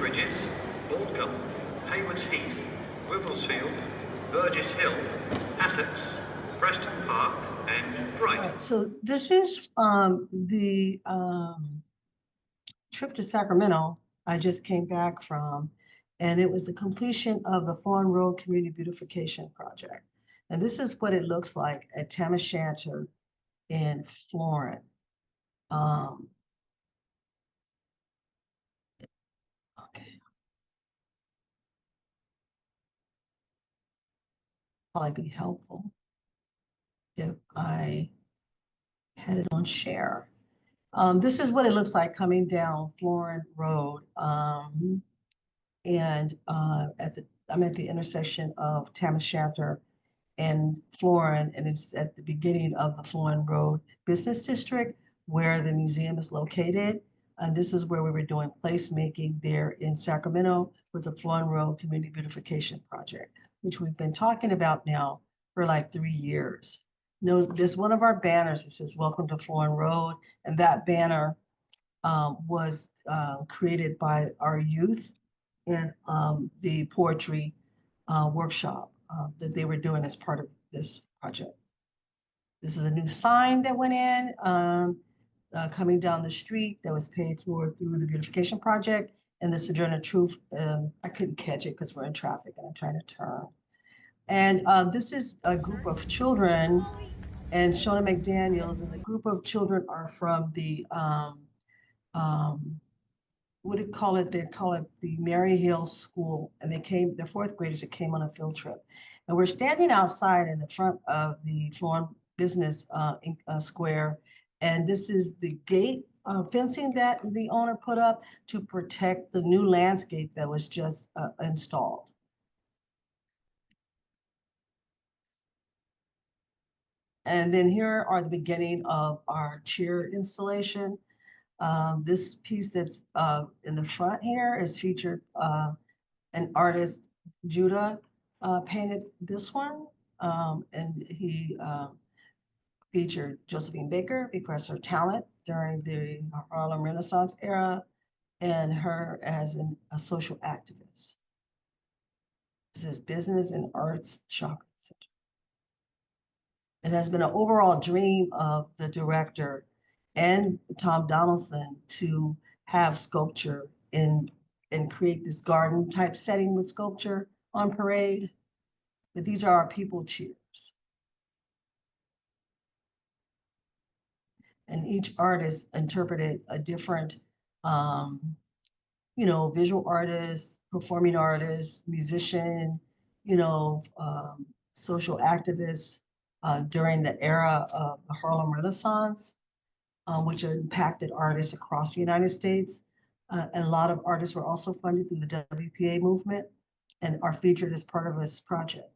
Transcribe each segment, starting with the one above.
Bridges, Aldcombe, Haywards Heath, Wivelsfield, Burgess Hill, Essex, Preston Park, and Brighton. So this is the trip to Sacramento I just came back from, and it was the completion of the Fawn Road Community Beautification Project. And this is what it looks like at Tam O'Shanter in Florence. Okay. Probably be helpful if I had it on share. This is what it looks like coming down Florence Road. And I'm at the intersection of Tam O'Shanter and Florence, and it's at the beginning of the Florence Road Business District where the museum is located. And this is where we were doing placemaking there in Sacramento with the Florence Road Community Beautification Project, which we've been talking about now for like 3 years. There's one of our banners that says, "Welcome to Florence Road," and that banner was created by our youth in the poetry workshop that they were doing as part of this project. This is a new sign that went in coming down the street that was paid for through the beautification project, and the Sojourner Truth. I couldn't catch it because we're in traffic and I'm trying to turn. And this is a group of children, and Shona McDaniels, and the group of children are from the what do you call it? They call it the Mary Hill School, and they're fourth graders that came on a field trip. And we're standing outside in the front of the Florence Business Square, and this is the gate fencing that the owner put up to protect the new landscape that was just installed. And then here are the beginning of our cheer installation. This piece that's in the front here is featured an artist, Judah, painted this one. And he featured Josephine Baker because her talent during the Harlem Renaissance era and her as a social activist. This is Business and Arts Shopping Center. It has been an overall dream of the director and Tom Donaldson to have sculpture and create this garden type setting with sculpture on parade. But these are our people cheers. And each artist interpreted a different, visual artist, performing artist, musician, social activist during the era of the Harlem Renaissance, which impacted artists across the United States. And a lot of artists were also funded through the WPA movement and are featured as part of this project.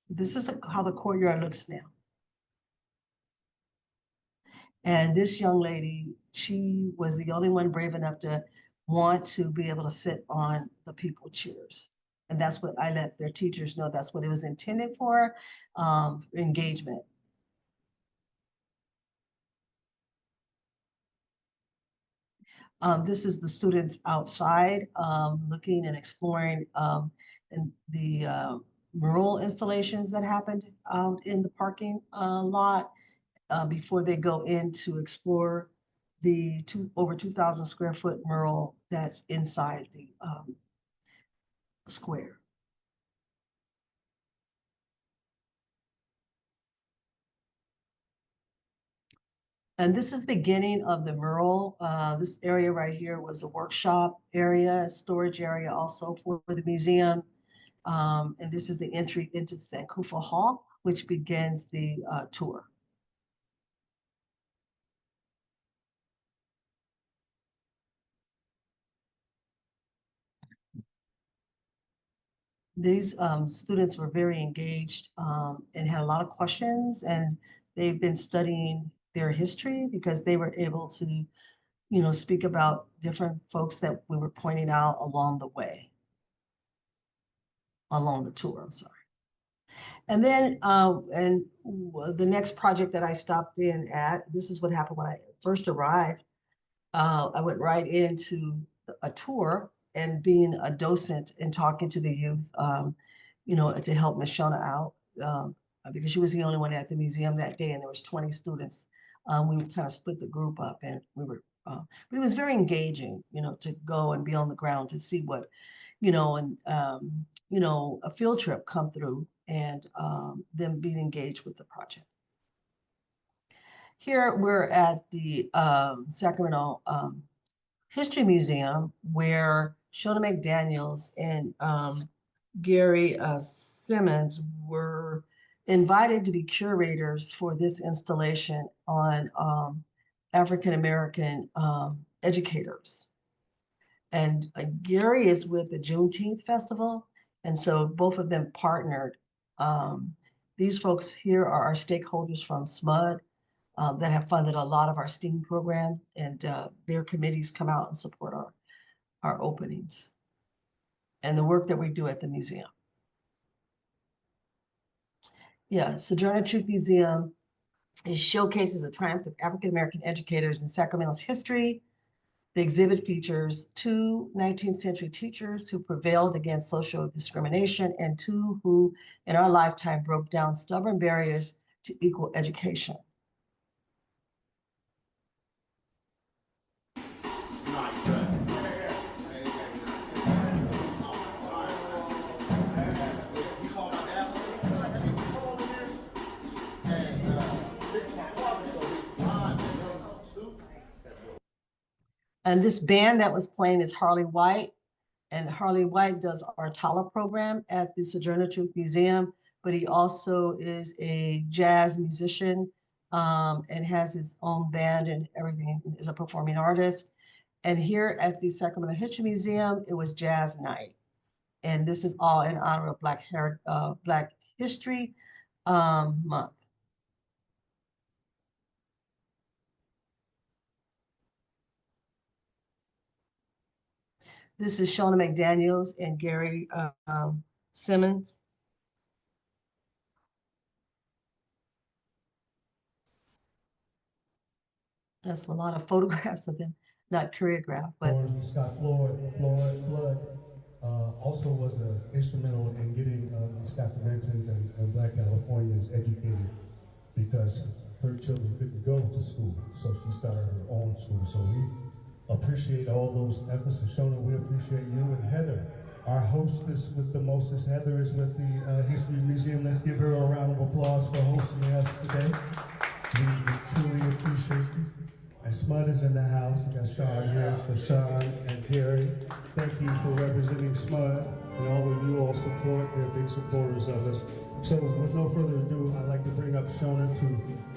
This is how the courtyard looks now. And this young lady, she was the only one brave enough to want to be able to sit on the people chairs. And that's what I let their teachers know. That's what it was intended for, engagement. This is the students outside looking and exploring and the mural installations that happened out in the parking lot before they go in to explore the over 2,000 square foot mural that's inside the square. And this is the beginning of the mural. This area right here was a workshop area, a storage area also for the museum. And this is the entry into Sankofa Hall, which begins the tour. These students were very engaged and had a lot of questions, and they've been studying their history because they were able to, speak about different folks that we were pointing out along the way, along the tour, I'm sorry. And then, the next project that I stopped in at, this is what happened when I first arrived. I went right into a tour, and being a docent and talking to the youth, to help Miss Shona out, because she was the only one at the museum that day, and there was 20 students. We kind of split the group up, and we were, but it was very engaging, to go and be on the ground to see what, a field trip come through and them being engaged with the project. Here we're at the Sacramento History Museum, where Shona McDaniels and Gary Simmons were invited to be curators for this installation on African American educators. And Gary is with the Juneteenth Festival, and so both of them partnered. These folks here are our stakeholders from SMUD that have funded a lot of our STEAM program, and their committees come out and support our openings and the work that we do at the museum. Yeah, Sojourner Truth Museum, it showcases the triumph of African American educators in Sacramento's history. The exhibit features 2 19th century teachers who prevailed against social discrimination and 2 who, in our lifetime, broke down stubborn barriers to equal education. And this band that was playing is Harley White. And Harley White does our Tala program at the Sojourner Truth Museum, but he also is a jazz musician and has his own band and everything, is a performing artist. And here at the Sacramento History Museum, it was Jazz Night. And this is all in honor of Black History Month. This is Shona McDaniels and Gary Simmons. That's a lot of photographs of them, not choreographed, but. Scott Floyd Blood also was instrumental in getting the Sacramentans and Black Californians educated, because her children couldn't go to school, so she started her own school. So we appreciate all those efforts, and Shona, we appreciate you. And Heather, our hostess with the mostest. Heather is with the History Museum. Let's give her a round of applause for hosting us today. We truly appreciate you. And SMUD is in the house. We got Sean here, so Sean and Gary, thank you for representing SMUD, and all of you all support. They're big supporters of us. So with no further ado, I'd like to bring up Shona to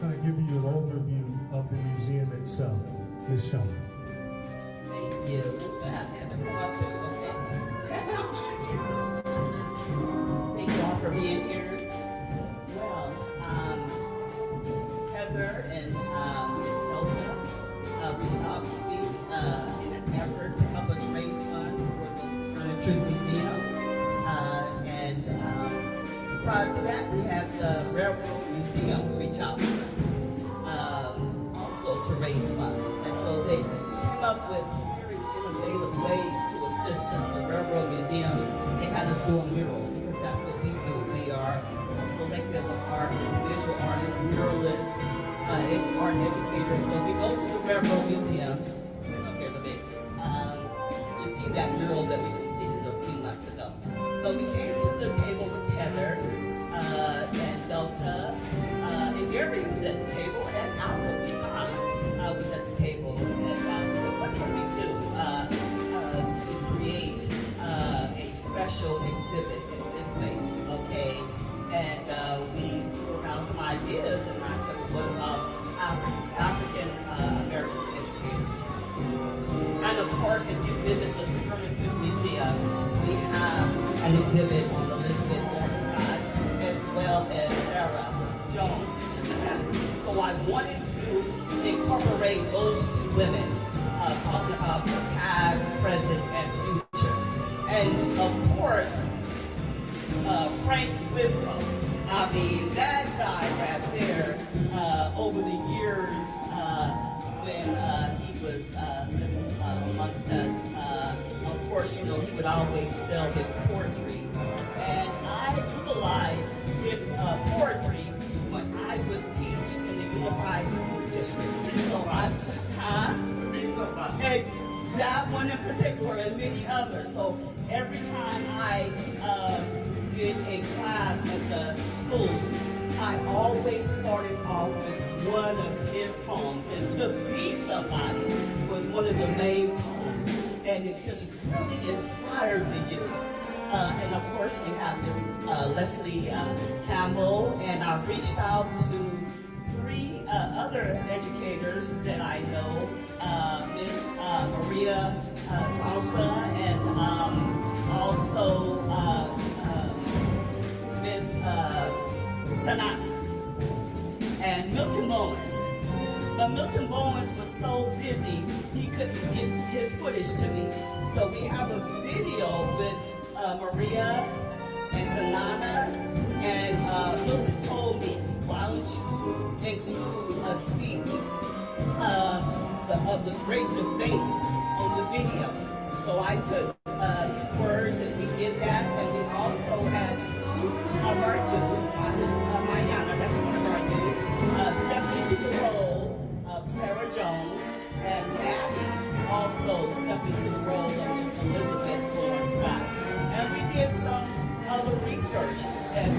kind of give you an overview of the museum itself. Ms. Shona. Thank you. I have to come up too, okay? Thank you all for being here. Well, Heather and Delta reached out to me in an effort to help us raise funds for the Sojourner Truth Museum. Prior to that, we had the Railroad Museum reach out to us also to raise funds. And so they came up with very innovative ways to assist us. The Railroad Museum, they had us do a mural, because that's what we do. We are a collective of artists, visual artists, muralists, art educators. So if we go to the Railroad Museum, stand up here the big, you see that mural that we completed a few months ago. But we came to the table with Heather and Delta, and Gary was at the table, and Alka Butan was at the table. And we said, what can we do to create a special exhibit in this space, okay? And we threw around some ideas, and I said, well, what about African American educators? And of course, if you visit the Sojourner Truth Museum, we have an exhibit on Elizabeth Warren Scott, as well as Sarah Jones. So I wanted to incorporate those 2 women, talking about the past, present, and future. And of course, Frank Withrow. I mean, that guy right there, over the years, when he was living amongst us, of course, course, you know, he would always sell his poetry. And I utilized his poetry when I would teach in the Unified School District. So to be somebody. And that one in particular and many others. So every time I did a class at the schools, I always started off with one of his poems. And To Be Somebody was one of the main poems. And it just really inspired me. And of course, we have Miss Leslie Campbell, and I reached out to 3 other educators that I know, Miss Maria Salsa, and also Miss Sanat, and Milton Bowens. But Milton Bowens was so busy, he couldn't get his footage to me. So we have a video with Maria and Sanana, and Milton told me, why don't you include a speech of the great debate on the video. So I took his words and we did that, and we also had 2 of our youth, Miss Mayana, that's one of our youth, stepped into the role of Sarah Jones, and Maddie also stepped into the role of Miss Elizabeth Lawrence Scott. And we did some other research that we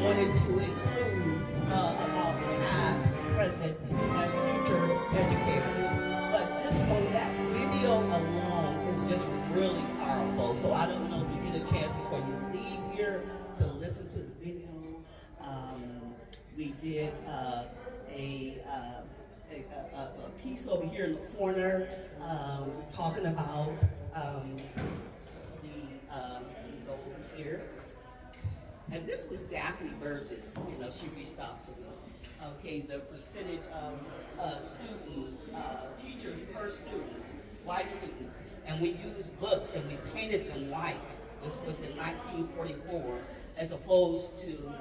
wanted to include about past, present, and future educators. But just on that video alone is just really powerful. So I don't know if you get a chance before you leave here to listen to the video. We did a piece over here in the corner talking about go over here. And this was Daphne Burgess, you know, she reached out to me. Okay, the percentage of students, teachers per students, white students, and we used books and we painted them white. This was in 1944, as opposed to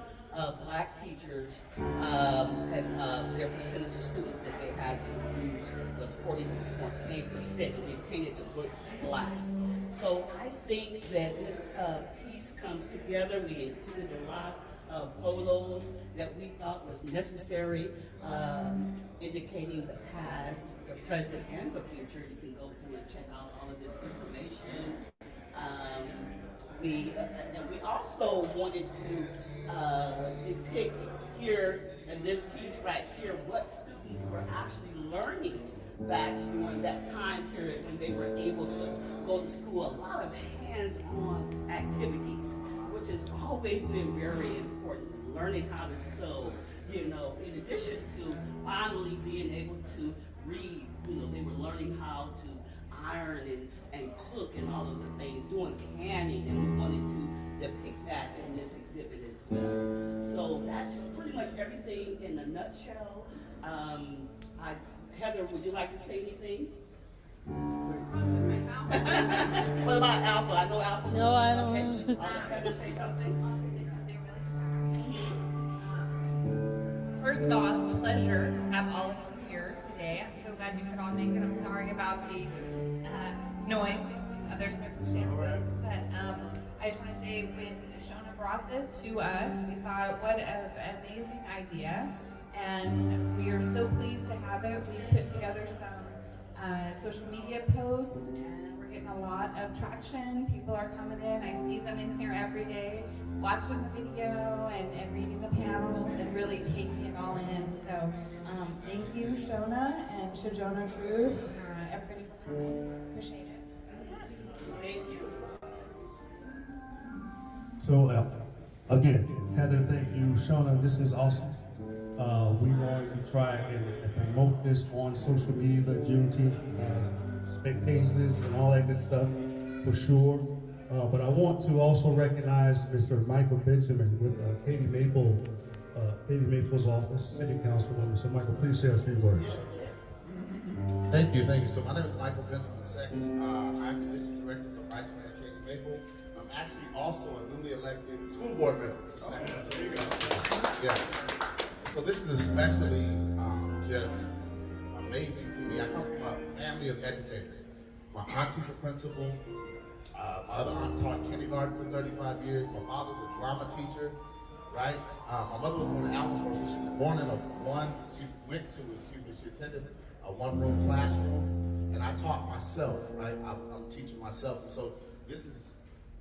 black teachers, and their percentage of students that they had to use was 40.8%, and we painted the books black. So I think that this piece comes together. We included a lot of photos that we thought was necessary, indicating the past, the present, and the future. You can go through and check out all of this information. We also wanted to depict here in this piece right here what students were actually learning back during that time period when they were able to go to school. A lot of hands-on activities, which has always been very important. Learning how to sew, you know, in addition to finally being able to read, you know, they were learning how to iron and cook and all of the things, doing canning, and we wanted to depict that in this exhibit as well. So that's pretty much everything in a nutshell. Heather, would you like to say anything? What about Alpha? I know Alpha. No, I don't. Okay. Heather, say something. First of all, it's a pleasure to have all of you here today. I'm so glad you could all make it. I'm sorry about the noise and other circumstances, but I just want to say when Shona brought this to us, we thought, what an amazing idea, and we are so pleased to have it. We put together some social media posts, and we're getting a lot of traction. People are coming in. I see them in here every day, watching the video and reading the panels and really taking it all in. So thank you, Shona and Sojourner Truth, everybody for coming. Appreciate it. Thank you. So again, Heather, thank you. Shona, this is awesome. We want to try and promote this on social media, the Juneteenth spectators and all that good stuff, for sure. But I want to also recognize Mr. Michael Benjamin with Katie Maple's office, City Councilwoman. So Michael, please say a few words. Thank you. So my name is Michael Benjamin II. I'm the District Director for Vice Mayor Katie Maple. I'm actually also a newly elected school board member. So there you go. Yeah. So this is especially just amazing to me. I come from a family of educators. My auntie's a principal, kindergarten for 35 years. My father's a drama teacher, right? My mother was born in Allenboro, so she was born in she attended a one-room classroom, and I taught myself, right? I'm teaching myself, and so this is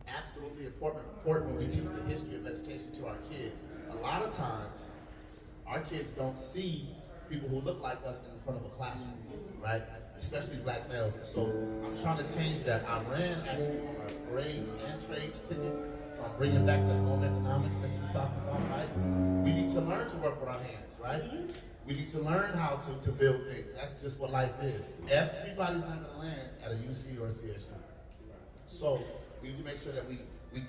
absolutely important when we teach the history of education to our kids. A lot of times, our kids don't see people who look like us in front of a classroom, right? Especially black males. And so I'm trying to change that. I ran actually on a grades and trades ticket, so I'm bringing back the home economics that you were talking about, right? We need to learn to work with our hands, right? We need to learn how to build things. That's just what life is. Everybody's not going to land at a UC or a CSU. So we need to make sure that we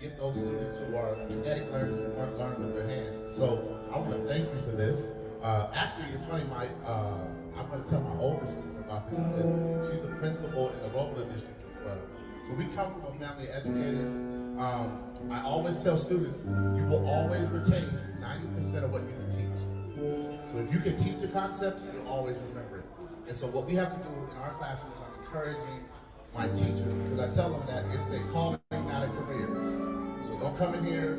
get those students who are kinetic learners who weren't learning with their hands. So I want to thank you for this. Actually, it's funny, I'm going to tell my older sister about this because she's the principal in the Roebler district as well. So we come from a family of educators. I always tell students, you will always retain 90% of what you can teach. So if you can teach a concept, you'll always remember it. And so what we have to do in our classrooms, I'm encouraging my teachers, because I tell them that it's a calling, not a career. So don't come in here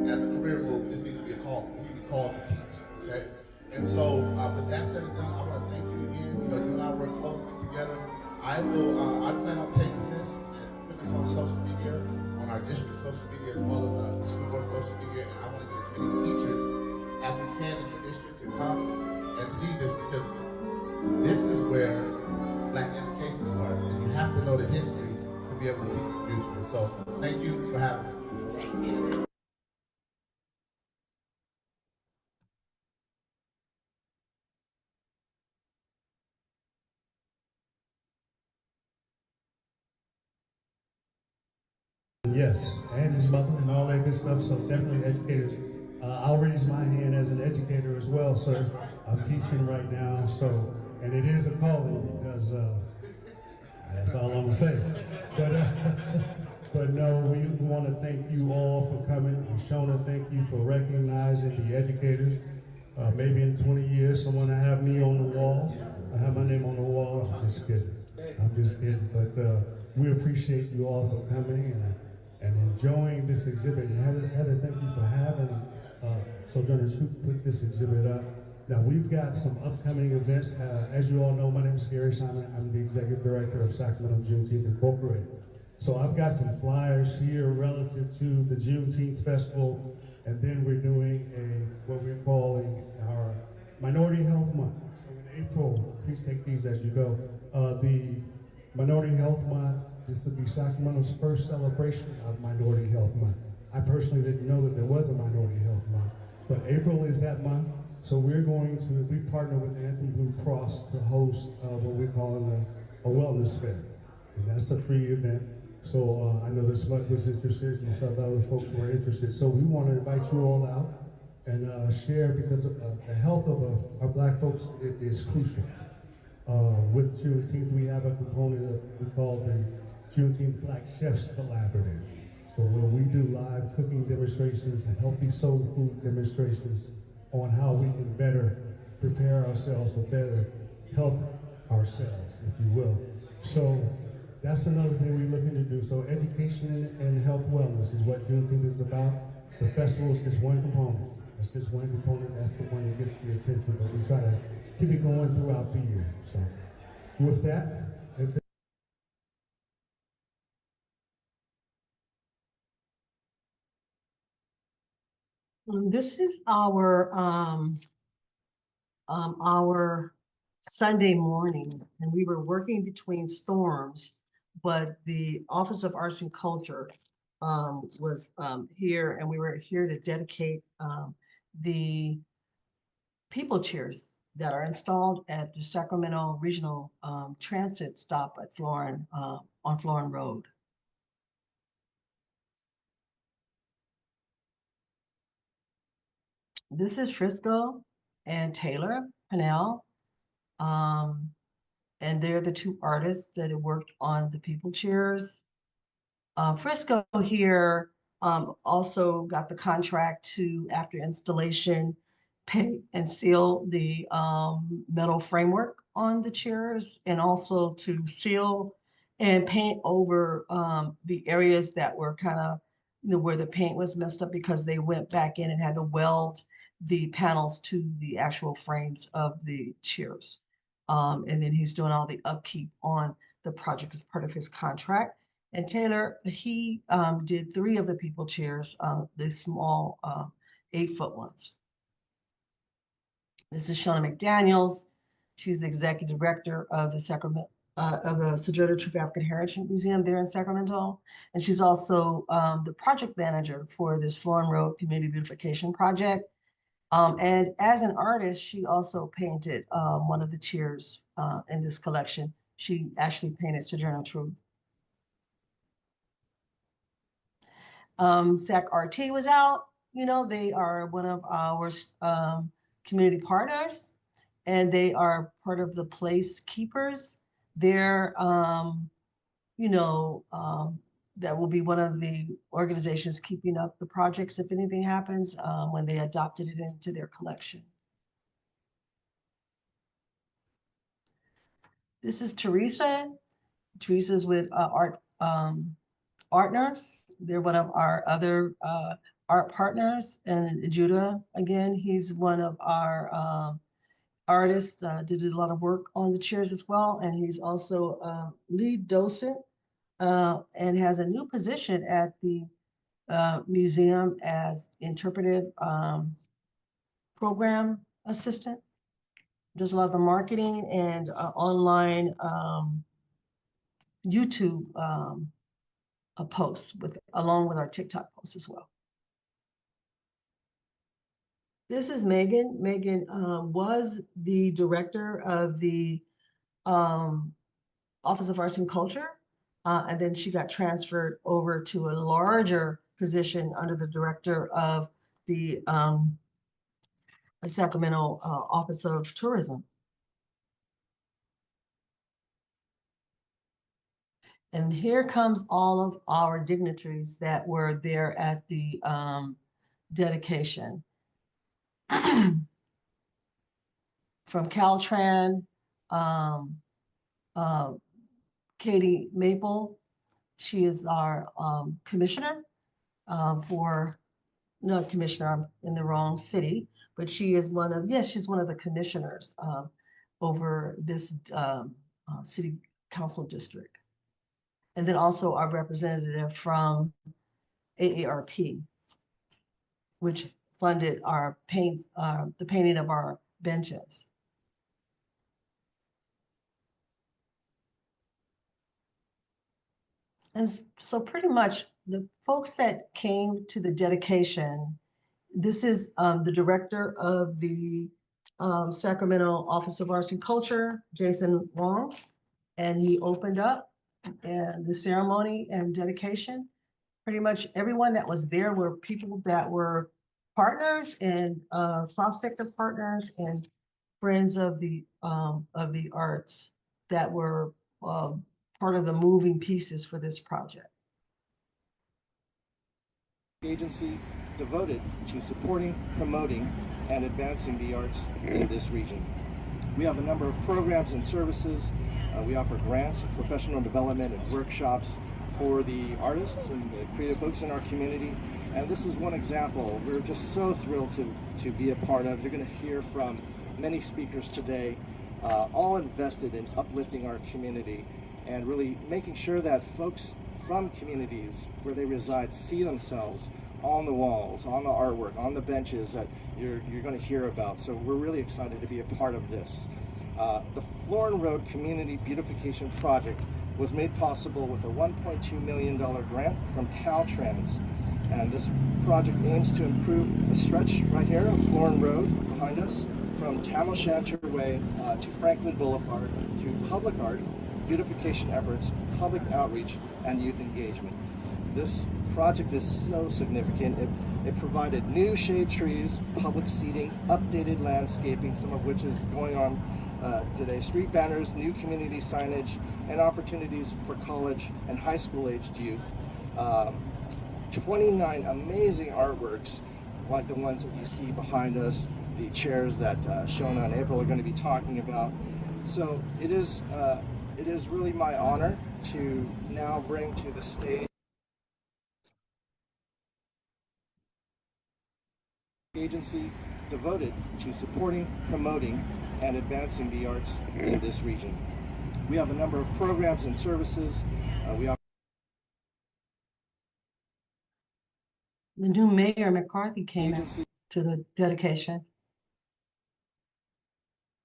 as a career move. This needs to be a call. You need to be called to teach, okay? And so with that said and done, I want to thank you again. You know, you and I work closely together. I plan on taking this and putting this on social media, on our district social media, as well as the school board social media. And I want to get as many teachers as we can in the district to come and see this, because this is where black education starts, and you have to know the history to be able to teach the future. So thank you for having me. Thank you. Yes, and his mother and all that good stuff, so definitely educators. I'll raise my hand as an educator as well, sir. I'm teaching right now, so, and it is a calling because that's all I'm gonna say. But no, we want to thank you all for coming. And Shona, thank you for recognizing the educators. Maybe in 20 years, someone will have me on the wall. I have my name on the wall. I'm just kidding. I'm just kidding. But we appreciate you all for coming and enjoying this exhibit. And Heather, thank you for having Sojourner Truth put this exhibit up. Now, we've got some upcoming events. As you all know, my name is Gary Simon. I'm the Executive Director of Sacramento Juneteenth Incorporated. So I've got some flyers here relative to the Juneteenth Festival, and then we're doing what we're calling our Minority Health Month. So in April, please take these as you go. The Minority Health Month, this will be Sacramento's first celebration of Minority Health Month. I personally didn't know that there was a Minority Health Month, but April is that month. So we're going to, we partner with Anthem Blue Cross to host what we're calling a wellness fair. And that's a free event. So I know that Smut was interested and some other folks were interested. So we want to invite you all out and share, because the health of our black folks is crucial. With Juneteenth, we have a component of we call the Juneteenth Black Chefs Collaborative. So where we do live cooking demonstrations and healthy soul food demonstrations on how we can better prepare ourselves for better health ourselves, if you will. So that's another thing we're looking to do. So education and health wellness is what Juneteenth is about. The festival is just one component. That's just one component. That's the one that gets the attention, but we try to keep it going throughout the year. So with that, This is our Sunday morning, and we were working between storms, but the Office of Arts and Culture was here, and we were here to dedicate the people chairs that are installed at the Sacramento Regional Transit stop at Florin, on Florin Road. This is Frisco and Taylor Pennell. And they're the two artists that have worked on the people chairs. Frisco here also got the contract to, after installation, paint and seal the metal framework on the chairs, and also to seal and paint over the areas that were kind of where the paint was messed up because they went back in and had to weld the panels to the actual frames of the chairs. And then he's doing all the upkeep on the project as part of his contract. And Taylor, he did 3 of the people chairs, the small 8-foot ones. This is Shona McDaniels. She's the executive director of the Sojourner Truth African Heritage Museum there in Sacramento. And she's also the project manager for this Florin Road Community Beautification Project. And as an artist, she also painted one of the chairs in this collection. She actually painted Sojourner Truth. SAC RT was out. They are one of our community partners, and they are part of the Place Keepers. They're, that will be one of the organizations keeping up the projects if anything happens when they adopted it into their collection. This is Teresa. Teresa's with Artners. They're one of our other art partners. And Judah, again, he's one of our artists, did a lot of work on the chairs as well. And he's also a lead docent and has a new position at the museum as interpretive program assistant. Does a lot of the marketing and online YouTube posts along with our TikTok posts as well. This is Megan. Megan was the director of the Office of Arts and Culture, and then she got transferred over to a larger position under the director of the Sacramento Office of Tourism. And here comes all of our dignitaries that were there at the dedication. From Caltran, Katie Maple, she is our commissioner not commissioner, I'm in the wrong city, but she is she's one of the commissioners over this city council district. And then also our representative from AARP, which funded our the painting of our benches. And so pretty much the folks that came to the dedication, this is the director of the Sacramento Office of Arts and Culture, Jason Wong, and he opened up and the ceremony and dedication. Pretty much everyone that was there were people that were partners and cross-sector partners and friends of the arts that were part of the moving pieces for this project. Agency devoted to supporting, promoting, and advancing the arts in this region. We have a number of programs and services. We offer grants, professional development, and workshops for the artists and the creative folks in our community. And this is one example we're just so thrilled to be a part of. You're going to hear from many speakers today, all invested in uplifting our community and really making sure that folks from communities where they reside see themselves on the walls, on the artwork, on the benches that you're going to hear about. So we're really excited to be a part of this. The Florin Road Community Beautification Project was made possible with a $1.2 million grant from Caltrans. And this project aims to improve the stretch right here of Florin Road behind us from Tam O'Shanter Way to Franklin Boulevard to public art, beautification efforts, public outreach, and youth engagement. This project is so significant. It provided new shade trees, public seating, updated landscaping, some of which is going on today, street banners, new community signage, and opportunities for college and high school aged youth. 29 amazing artworks like the ones that you see behind us, the chairs that Shona and April are going to be talking about. So it is really my honor to now bring to the stage agency devoted to supporting, promoting, and advancing the arts in this region. We have a number of programs and services. We offer The new mayor, McCarthy, came out agency. to the dedication.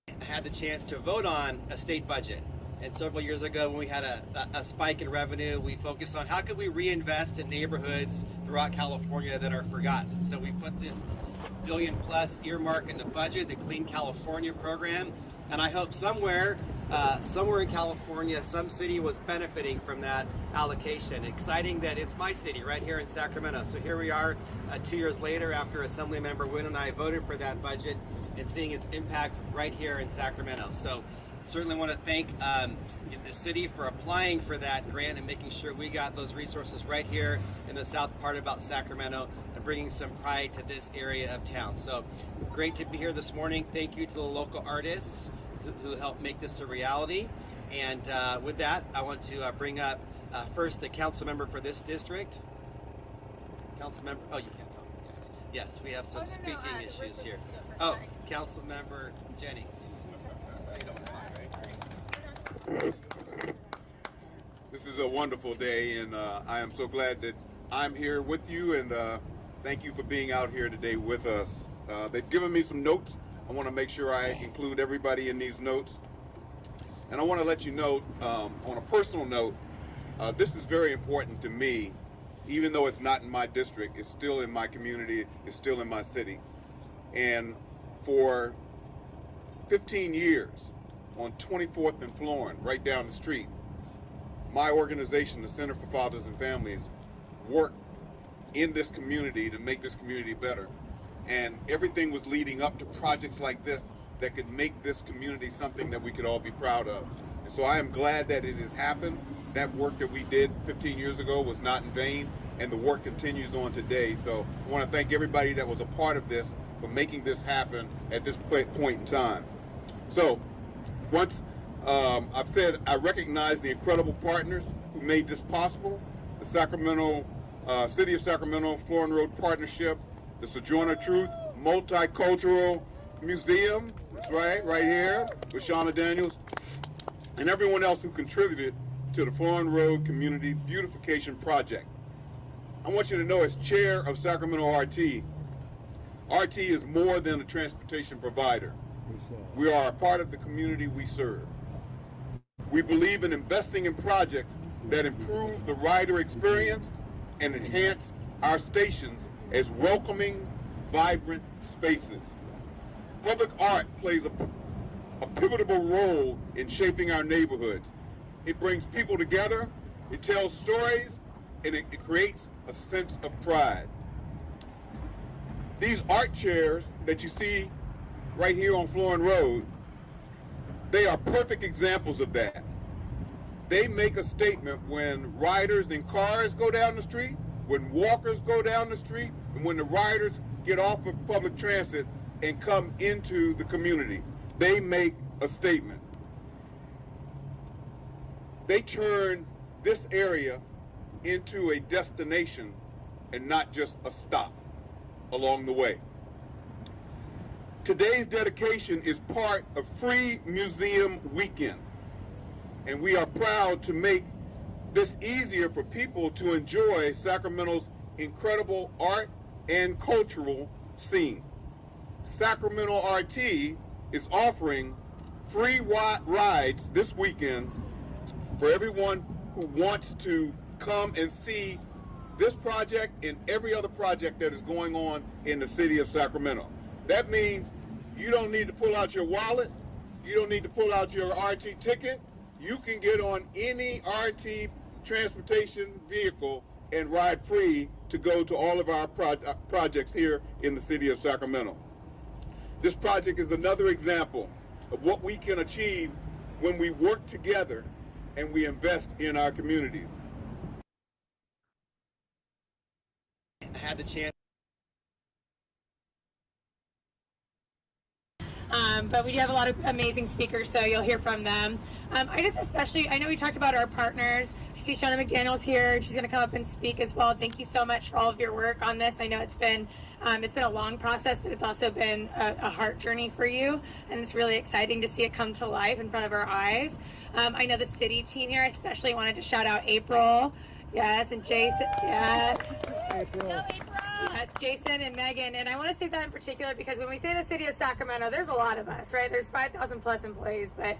I had the chance to vote on a state budget. And several years ago, when we had a spike in revenue, we focused on how could we reinvest in neighborhoods throughout California that are forgotten. So we put this $1 billion+ earmark in the budget, the Clean California program. And I hope somewhere in California, some city was benefiting from that allocation. Exciting that it's my city right here in Sacramento. So here we are 2 years later after Assemblymember Wynn and I voted for that budget and seeing its impact right here in Sacramento. So I certainly want to thank the city for applying for that grant and making sure we got those resources right here in the south part of Sacramento and bringing some pride to this area of town. So great to be here this morning. Thank you to the local artists who helped make this a reality. And with that, I want to bring up first the council member for this district. Council member, oh, you can't talk. Yes, yes, we have some speaking issues here. Oh, Council member Jennings. This is a wonderful day, and I am so glad that I'm here with you, and thank you for being out here today with us. They've given me some notes. I want to make sure I include everybody in these notes. And I want to let you know, on a personal note, this is very important to me, even though it's not in my district, it's still in my community, it's still in my city. And for 15 years, on 24th and Florin, right down the street, my organization, the Center for Fathers and Families, worked in this community to make this community better. And everything was leading up to projects like this that could make this community something that we could all be proud of. And so I am glad that it has happened. That work that we did 15 years ago was not in vain, and the work continues on today. So I want to thank everybody that was a part of this for making this happen at this point in time. So once I've said I recognize the incredible partners who made this possible, the Sacramento, City of Sacramento Florin Road Partnership, the Sojourner Truth Multicultural Museum, that's right here with Shauna Daniels, and everyone else who contributed to the Florin Road Community Beautification Project. I want you to know, as chair of Sacramento RT is more than a transportation provider. We are a part of the community we serve. We believe in investing in projects that improve the rider experience and enhance our stations as welcoming, vibrant spaces. Public art plays a pivotal role in shaping our neighborhoods. It brings people together, it tells stories, and it creates a sense of pride. These art chairs that you see right here on Florin Road, they are perfect examples of that. They make a statement when riders in cars go down the street, when walkers go down the street, and when the riders get off of public transit and come into the community. They make a statement. They turn this area into a destination and not just a stop along the way. Today's dedication is part of Free Museum Weekend, and we are proud to make this easier for people to enjoy Sacramento's incredible art and cultural scene. Sacramento RT is offering free rides this weekend for everyone who wants to come and see this project and every other project that is going on in the city of Sacramento. That means you don't need to pull out your wallet, you don't need to pull out your RT ticket. You can get on any RT transportation vehicle and ride free to go to all of our projects here in the city of Sacramento. This project is another example of what we can achieve when we work together and we invest in our communities. I had the chance. But we do have a lot of amazing speakers, so you'll hear from them. I know we talked about our partners. I see Shona McDaniel's here. She's going to come up and speak as well. Thank you so much for all of your work on this. I know it's been a long process, but it's also been a heart journey for you, and it's really exciting to see it come to life in front of our eyes. I know the city team here. I especially wanted to shout out April. Yes, and Jason. Yeah. April. Go, April. Yes, Jason and Megan. And I want to say that in particular because when we say the city of Sacramento, there's a lot of us, right? There's 5,000 plus employees, but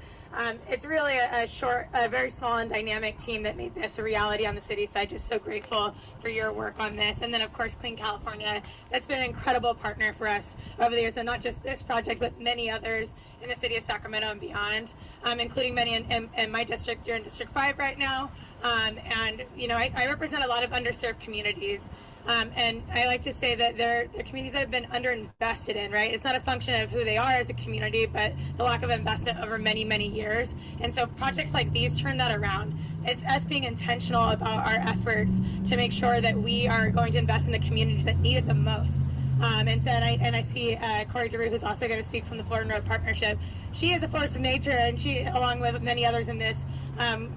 it's really a very small and dynamic team that made this a reality on the city side. Just so grateful for your work on this. And then, of course, Clean California. That's been an incredible partner for us over the years, and not just this project, but many others in the city of Sacramento and beyond, including many in my district. You're in District 5 right now. And, you know, I represent a lot of underserved communities. And I like to say that they're communities that have been underinvested in, right? It's not a function of who they are as a community, but the lack of investment over many, many years. And so projects like these turn that around. It's us being intentional about our efforts to make sure that we are going to invest in the communities that need it the most. And I see Corey DeRue, who's also going to speak from the Florida Road Partnership. She is a force of nature, and she, along with many others in this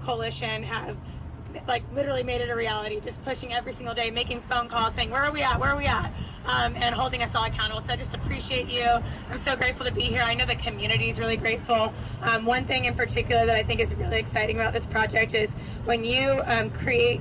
coalition, have literally made it a reality, just pushing every single day, making phone calls, saying, where are we at, and holding us all accountable. So I just appreciate you. I'm so grateful to be here. I know the community is really grateful. One thing in particular that I think is really exciting about this project is when you create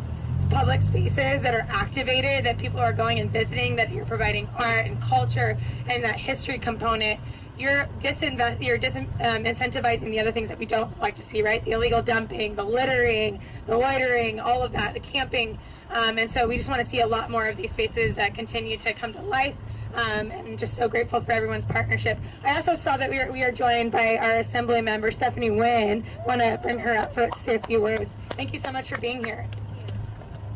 public spaces that are activated, that people are going and visiting, that you're providing art and culture and that history component, you're incentivizing the other things that we don't like to see, right? The illegal dumping, the littering, the loitering, all of that, the camping. And so we just want to see a lot more of these spaces continue to come to life. And just so grateful for everyone's partnership. I also saw that we are joined by our Assembly member, Stephanie Nguyen. Want to bring her up to say a few words. Thank you so much for being here.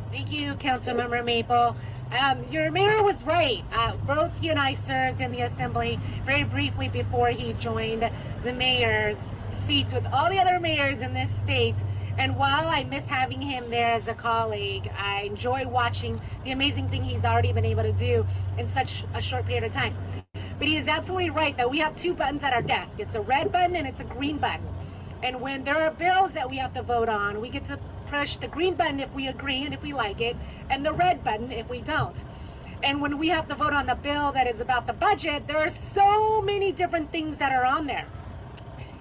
Thank you, Councilmember Maple. Your mayor was right. Both he and I served in the Assembly very briefly before he joined the mayor's seat with all the other mayors in this state. And while I miss having him there as a colleague, I enjoy watching the amazing thing he's already been able to do in such a short period of time. But he is absolutely right that we have two buttons at our desk. It's a red button and it's a green button. And when there are bills that we have to vote on, we get to push the green button if we agree and if we like it, and the red button if we don't. And when we have to vote on the bill that is about the budget, there are so many different things that are on there.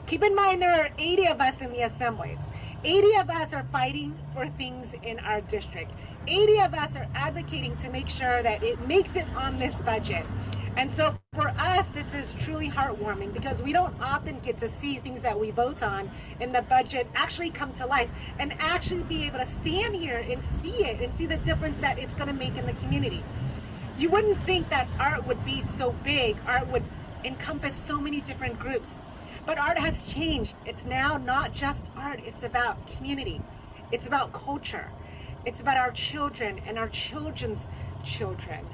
Keep in mind there are 80 of us in the Assembly. 80 of us are fighting for things in our district. 80 of us are advocating to make sure that it makes it on this budget. And so for us, this is truly heartwarming because we don't often get to see things that we vote on in the budget actually come to life and actually be able to stand here and see it and see the difference that it's going to make in the community. You wouldn't think that art would be so big, art would encompass so many different groups, but art has changed. It's now not just art, it's about community, it's about culture, it's about our children and our children's children.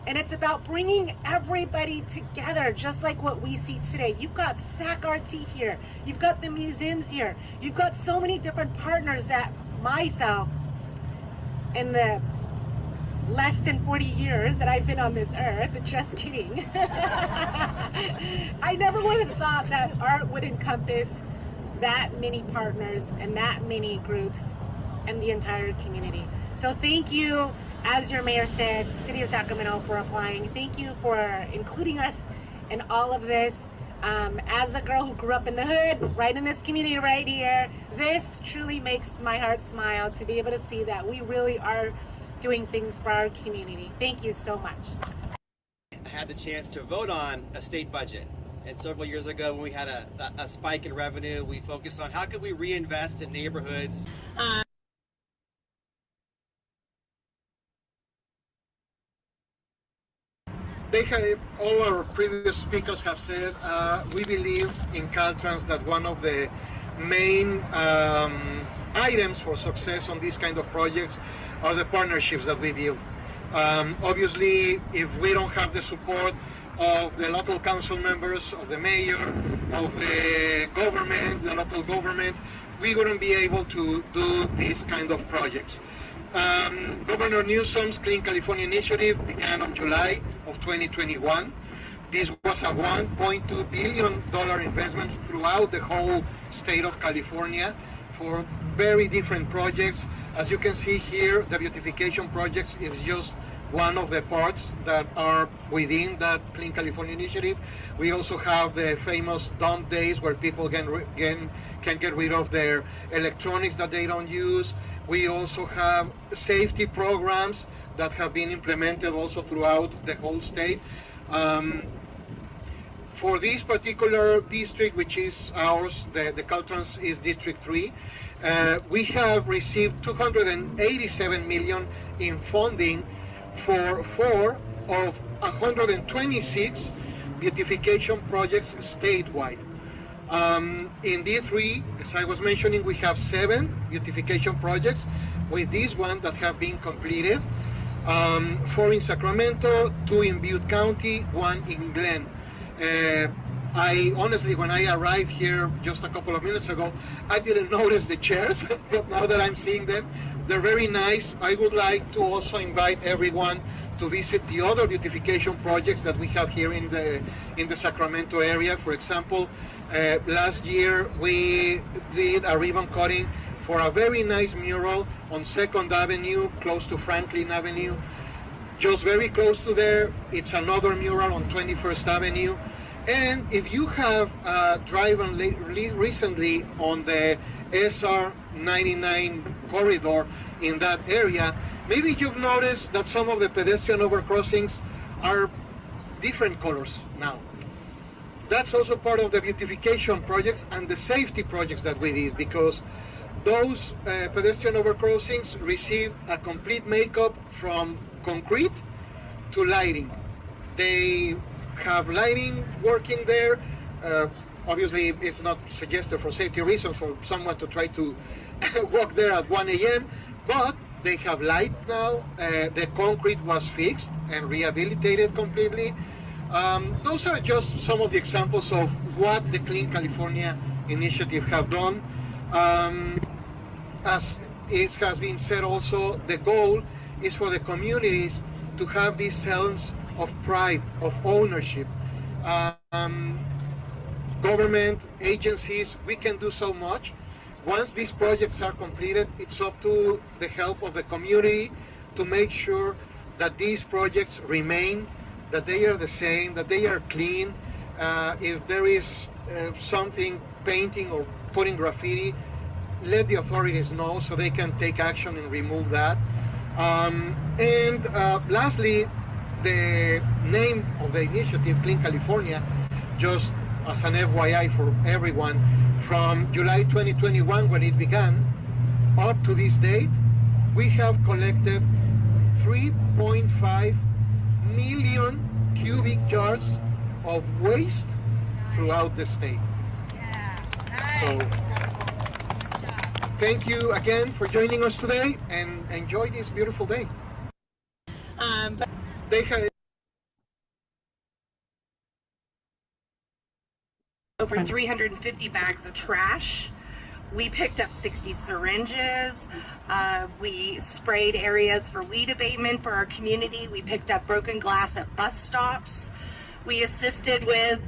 And it's about bringing everybody together, just like what we see today. You've got SAC-RT here. You've got the museums here. You've got so many different partners that myself, in the less than 40 years that I've been on this earth, just kidding. I never would have thought that art would encompass that many partners and that many groups and the entire community. So thank you. As your mayor said, City of Sacramento for applying. Thank you for including us in all of this. As a girl who grew up in the hood, right in this community right here, this truly makes my heart smile to be able to see that we really are doing things for our community. Thank you so much. I had the chance to vote on a state budget. And several years ago when we had a spike in revenue, we focused on how could we reinvest in neighborhoods. All our previous speakers have said, we believe in Caltrans that one of the main items for success on these kind of projects are the partnerships that we build. Obviously, if we don't have the support of the local council members, of the mayor, of the government, the local government, we wouldn't be able to do these kind of projects. Governor Newsom's Clean California initiative began on July of 2021. This was a $1.2 billion investment throughout the whole state of California for very different projects. As you can see here, the beautification projects is just one of the parts that are within that Clean California initiative. We also have the famous dump days where people can get rid of their electronics that they don't use. We also have safety programs that have been implemented also throughout the whole state. For this particular district, which is ours, the Caltrans is District 3, we have received $287 million in funding for 4 of 126 beautification projects statewide. In D3, as I was mentioning, we have 7 beautification projects, with this one that have been completed, 4 in Sacramento, 2 in Butte County, 1 in Glen. I honestly, when I arrived here just a couple of minutes ago, I didn't notice the chairs, but now that I'm seeing them, they're very nice. I would like to also invite everyone to visit the other beautification projects that we have here in the Sacramento area. For example, last year we did a ribbon cutting for a very nice mural on 2nd Avenue, close to Franklin Avenue. Just very close to there, it's another mural on 21st Avenue. And if you have driven recently on the SR 99 corridor in that area, maybe you've noticed that some of the pedestrian overcrossings are different colors now. That's also part of the beautification projects and the safety projects that we did, because those pedestrian overcrossings receive a complete makeup from concrete to lighting. They have lighting working there. Obviously, it's not suggested for safety reasons for someone to try to walk there at 1 a.m., but they have light now. The concrete was fixed and rehabilitated completely. Those are just some of the examples of what the Clean California initiative have done. As it has been said also, the goal is for the communities to have this sense of pride, of ownership. Government, agencies, we can do so much. Once these projects are completed, it's up to the help of the community to make sure that these projects remain, that they are the same, that they are clean. If there is something, painting or putting graffiti, let the authorities know so they can take action and remove that. And lastly, the name of the initiative, Clean California, just as an FYI for everyone, from July 2021 when it began up to this date, we have collected 3.5 million cubic yards of waste throughout the state. So, thank you again for joining us today, and enjoy this beautiful day. They have over 350 bags of trash. We picked up 60 syringes. We sprayed areas for weed abatement for our community. We picked up broken glass at bus stops. We assisted with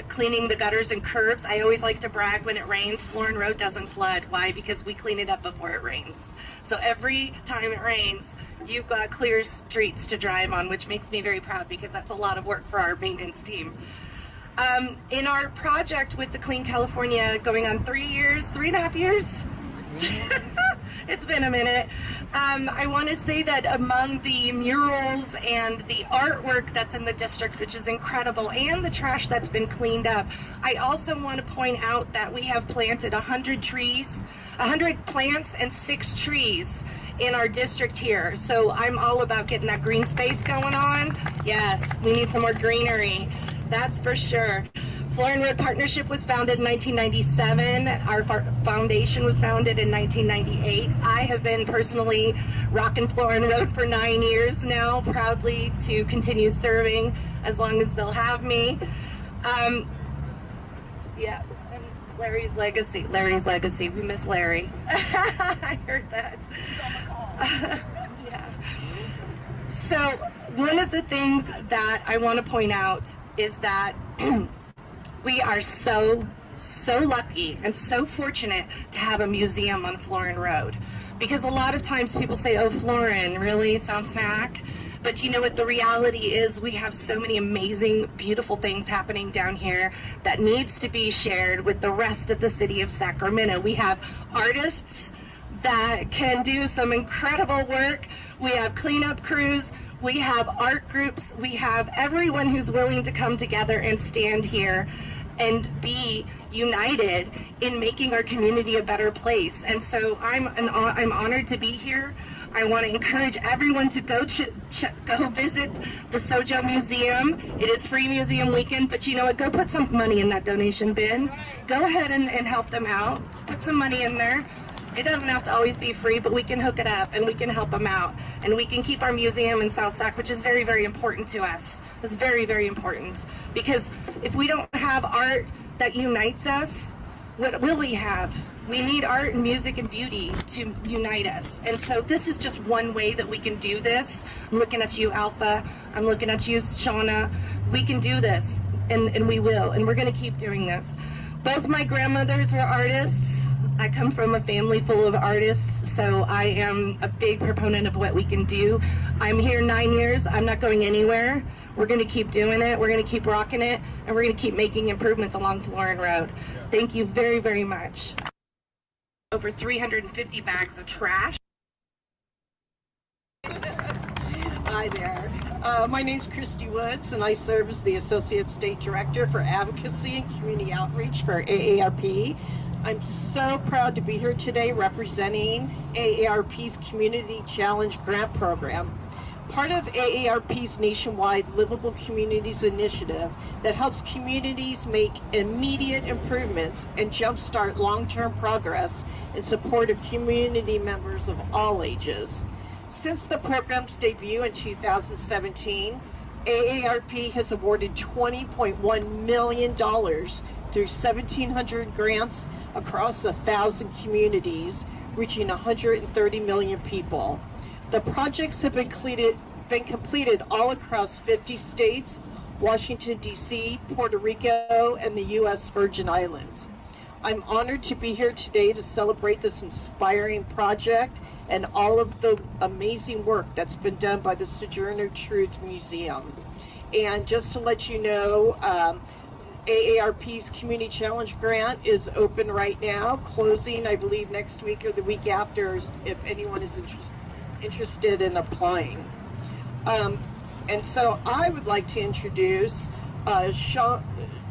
cleaning the gutters and curbs. I always like to brag when it rains, Florin Road doesn't flood. Why? Because we clean it up before it rains. So every time it rains, you've got clear streets to drive on, which makes me very proud because that's a lot of work for our maintenance team. In our project with the Clean California going on 3.5 years, it's been a minute. I want to say that among the murals and the artwork that's in the district, which is incredible, and the trash that's been cleaned up, I also want to point out that we have planted 100 trees, 100 plants and 6 trees in our district here. So I'm all about getting that green space going on. Yes, we need some more greenery. That's for sure. Florin Road Partnership was founded in 1997. Our foundation was founded in 1998. I have been personally rocking Florin Road for 9 years now, proudly to continue serving as long as they'll have me. Yeah, and it's Larry's legacy. Larry's legacy. We miss Larry. I heard that. Yeah. So one of the things that I want to point out is that we are so lucky and so fortunate to have a museum on Florin Road. Because a lot of times people say, oh, Florin, really? Sounds sack? But you know what the reality is? We have so many amazing, beautiful things happening down here that needs to be shared with the rest of the city of Sacramento. We have artists that can do some incredible work. We have cleanup crews. We have art groups. We have everyone who's willing to come together and stand here and be united in making our community a better place. And so I'm honored to be here. I want to encourage everyone to go visit the Sojourner Museum. It is free museum weekend, but you know what? Go put some money in that donation bin. Go ahead and help them out. Put some money in there. It doesn't have to always be free, but we can hook it up and we can help them out. And we can keep our museum in South Sac, which is very, very important to us. It's very, very important. Because if we don't have art that unites us, what will we have? We need art and music and beauty to unite us. And so this is just one way that we can do this. I'm looking at you, Alpha. I'm looking at you, Shauna. We can do this, and we will. And we're going to keep doing this. Both my grandmothers were artists. I come from a family full of artists, so I am a big proponent of what we can do. I'm here 9 years. I'm not going anywhere. We're going to keep doing it. We're going to keep rocking it, and we're going to keep making improvements along Florin Road. Thank you very, very much. Over 350 bags of trash. Hi there. My name's Christy Woods, and I serve as the Associate State Director for Advocacy and Community Outreach for AARP. I'm so proud to be here today representing AARP's Community Challenge Grant Program, part of AARP's nationwide Livable Communities initiative that helps communities make immediate improvements and jumpstart long-term progress in support of community members of all ages. Since the program's debut in 2017, AARP has awarded $20.1 million through 1,700 grants across 1,000 communities, reaching 130 million people. The projects have been completed all across 50 states, Washington, D.C., Puerto Rico, and the U.S. Virgin Islands. I'm honored to be here today to celebrate this inspiring project and all of the amazing work that's been done by the Sojourner Truth Museum. And just to let you know, AARP's Community Challenge Grant is open right now, closing, I believe, next week or the week after, if anyone is interested in applying. And so I would like to introduce Shauna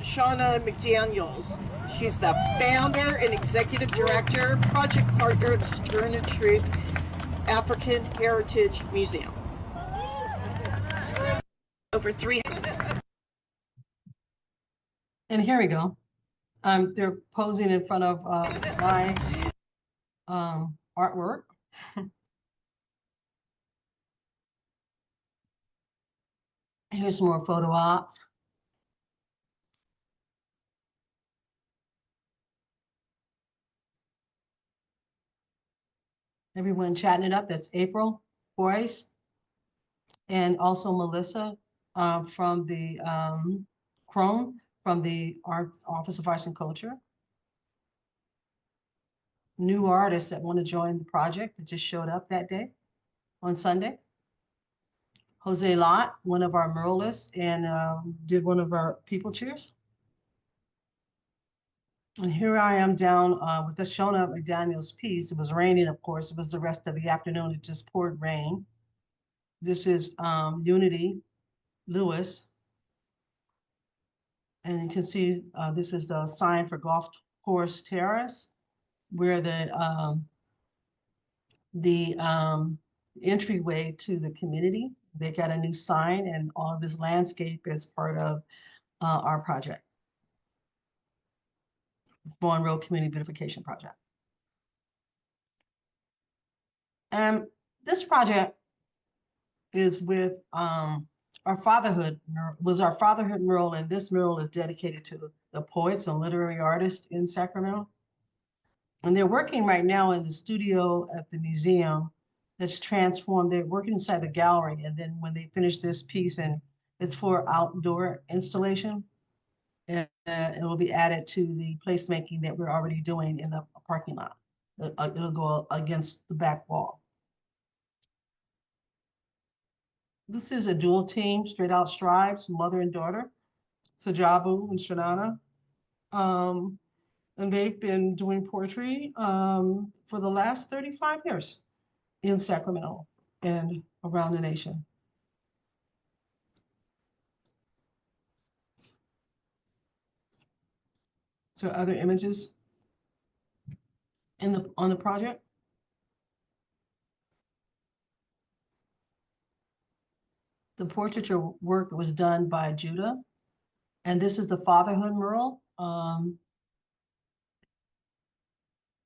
McDaniels. She's the founder and executive director, project partner of the Sojourner Truth African Heritage Museum. Over 300. And here we go. They're posing in front of my artwork. Here's some more photo ops. Everyone chatting it up. That's April Boyce and also Melissa from the Crone from the Office of Arts and Culture. New artists that want to join the project that just showed up that day on Sunday. Jose Lott, one of our muralists, and did one of our people cheers. And here I am down with the Shauna McDaniels piece. It was raining, of course. It was the rest of the afternoon. It just poured rain. This is Unity Lewis. And you can see this is the sign for Golf Course Terrace, where the entryway to the community. They got a new sign, and all of this landscape is part of our project. Florin Road Community Beautification Project. And this project is with our fatherhood mural, and this mural is dedicated to the poets and literary artists in Sacramento. And they're working right now in the studio at the museum that's transformed. They're working inside the gallery, and then when they finish this piece and It's for outdoor installation. And it will be added to the placemaking that we're already doing in the parking lot. It'll go against the back wall. This is a dual team, straight out strives, mother and daughter, Sajabu and Shanana. And they've been doing poetry for the last 35 years in Sacramento and around the nation. So other images on the project. The portraiture work was done by Judah, and this is the fatherhood mural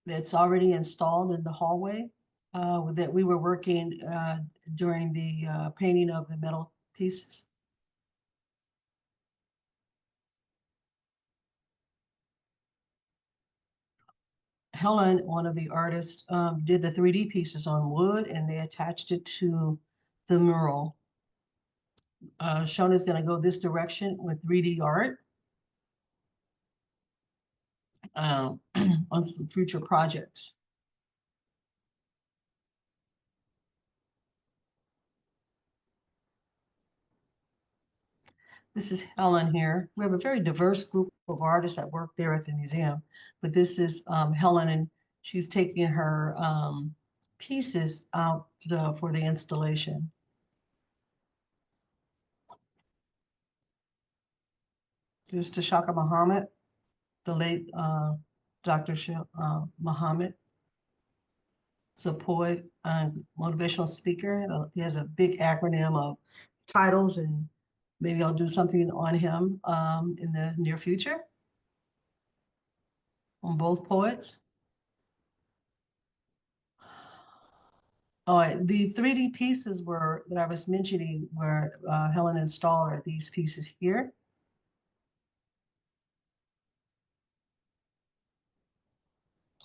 that's already installed in the hallway that we were working during the painting of the metal pieces. Helen, one of the artists, did the 3D pieces on wood, and they attached it to the mural. Shona's going to go this direction with 3D art on some future projects. This is Helen here. We have a very diverse group of artists that work there at the museum, but this is Helen, and she's taking her pieces out for the installation. Here's Tashaka Muhammad, the late Dr. Muhammad. He's a poet and motivational speaker. He has a big acronym of titles, and maybe I'll do something on him in the near future on both poets. All right, the 3D pieces that I was mentioning were Helen installed are these pieces here.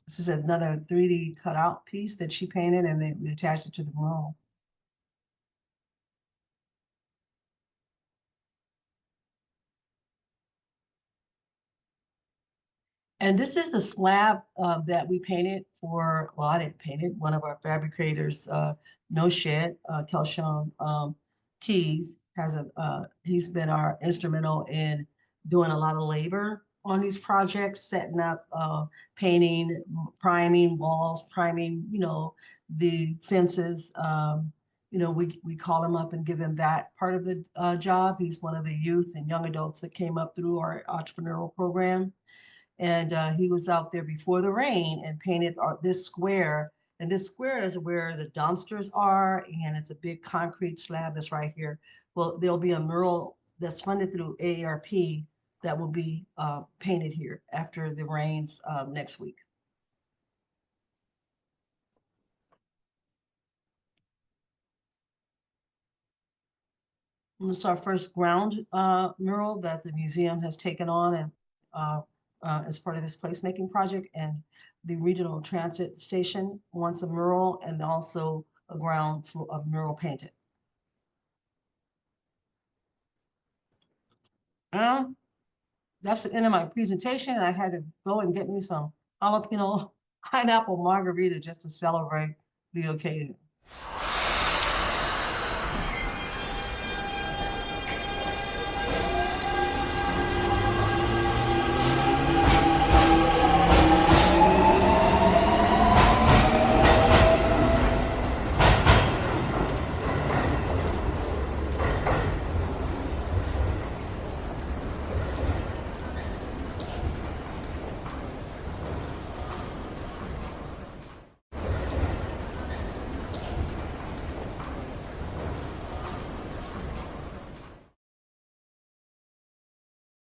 This is another 3D cutout piece that she painted, and we attached it to the mural. And this is the slab that we painted for, well, I didn't paint it, one of our fabricators, No Shed, Kelshon Keys, he's been our instrumental in doing a lot of labor on these projects, setting up, painting, priming walls, priming, the fences. We call him up and give him that part of the job. He's one of the youth and young adults that came up through our entrepreneurial program. And he was out there before the rain and painted this square. And this square is where the dumpsters are, and it's a big concrete slab that's right here. Well, there'll be a mural that's funded through AARP that will be painted here after the rains next week. This is our first ground mural that the museum has taken on and as part of this placemaking project, and the regional transit station wants a mural and also a ground floor of mural painted. That's the end of my presentation, and I had to go and get me some jalapeno pineapple margarita just to celebrate the occasion.